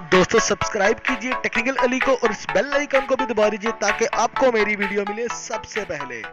दोस्तों सब्सक्राइब कीजिए टेक्निकल अली को और इस बेल आइकन को भी दबा दीजिए ताकि आपको मेरी वीडियो मिले सबसे पहले।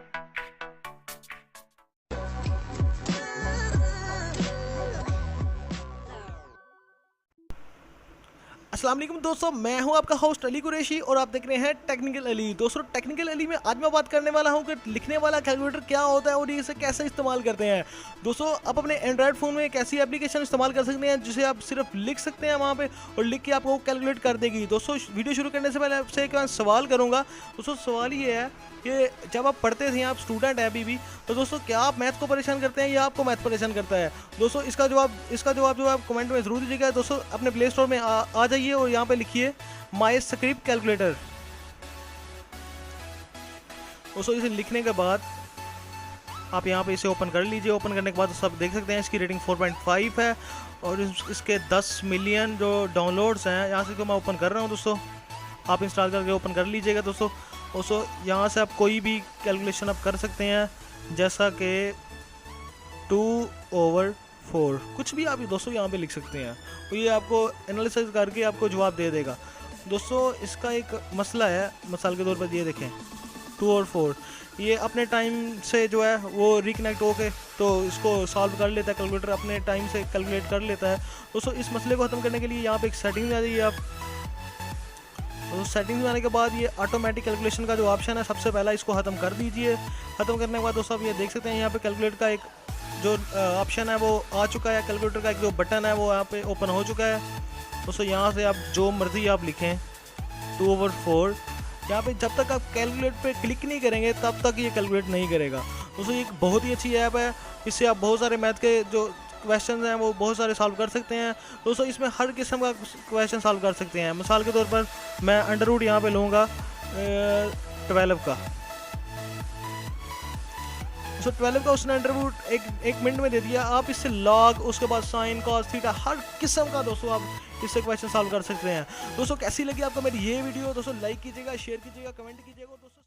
अस्सलाम वालेकुम दोस्तों, मैं हूं आपका होस्ट अली कुरैशी और आप देख रहे हैं टेक्निकल अली। दोस्तों टेक्निकल अली में आज मैं बात करने वाला हूं कि लिखने वाला कैलकुलेटर क्या होता है और ये इसे कैसे इस्तेमाल करते हैं। दोस्तों आप अपने एंड्रॉयड फ़ोन में एक ऐसी एप्लीकेशन इस्तेमाल कर सकते हैं जिसे आप सिर्फ लिख सकते हैं वहां पे और लिख के आपको कैलकुलेट कर देगी। दोस्तों वीडियो शुरू करने से पहले आपसे एक सवाल करूँगा। दोस्तों सवाल ये है कि जब आप पढ़ते थे, आप स्टूडेंट हैं अभी भी, तो दोस्तों क्या आप मैथ को परेशान करते हैं या आपको मैथ परेशान करता है? दोस्तों इसका जवाब जो आप कमेंट में ज़रूर दीजिएगा। दोस्तों अपने प्ले स्टोर में आ जाइए और यहाँ पे लिखिए माई स्क्रिप्ट कैलकुलेटर। दोस्तों इसे लिखने के बाद आप यहाँ पे इसे ओपन कर लीजिए। ओपन करने के बाद सब देख सकते हैं इसकी रेटिंग 4.5 है और इसके 10 मिलियन जो डाउनलोड्स हैं। यहाँ से तो मैं ओपन कर रहा हूँ दोस्तों, आप इंस्टॉल करके ओपन कर लीजिएगा। दोस्तों यहाँ से आप कोई भी कैलकुलेशन आप कर सकते हैं, जैसा कि 2/4 कुछ भी आप दोस्तों यहाँ पे लिख सकते हैं और ये आपको एनालिसिस करके आपको जवाब दे देगा। दोस्तों इसका एक मसला है, मिसाल के तौर पर ये देखें 2 और 4, ये अपने टाइम से जो है वो रिकनेक्ट होके तो इसको सॉल्व कर लेता है, कैलकुलेटर अपने टाइम से कैलकुलेट कर लेता है। दोस्तों इस मसले को ख़त्म करने के लिए यहाँ पे एक सेटिंग में आ जाइए आप। तो सेटिंग्स में आने के बाद ये ऑटोमेटिक कैलकुलेशन का जो ऑप्शन है, सबसे पहला इसको ख़त्म कर दीजिए। ख़त्म करने के बाद दोस्तों आप ये देख सकते हैं यहाँ पे कैलकुलेट का एक जो ऑप्शन है वो आ चुका है। कैलकुलेटर का एक जो बटन है वो यहाँ पे ओपन हो चुका है। दोस्तों यहाँ से आप जो मर्ज़ी आप लिखें 2/4, यहाँ पे जब तक आप कैलकुलेट पे क्लिक नहीं करेंगे तब तक ये कैलकुलेट नहीं करेगा। दोस्तों ये एक बहुत ही अच्छी ऐप है, इससे आप बहुत सारे मैथ के जो क्वेश्चन हैं वो बहुत सारे सॉल्व कर सकते हैं। दोस्तों इसमें हर किस्म का क्वेश्चन सॉल्व कर सकते हैं। मिसाल के तौर पर मैं अंडर रूट यहाँ पे लूँगा 12 का। तो 12 का उसने अंडर रूट एक मिनट में दे दिया। आप इससे लॉग, उसके बाद साइन, कॉस, थीटा, हर किस्म का दोस्तों आप इससे क्वेश्चन सॉल्व कर सकते हैं। दोस्तों कैसी लगी आपको मेरी ये वीडियो? दोस्तों लाइक कीजिएगा, शेयर कीजिएगा, कमेंट कीजिएगा। दोस्तों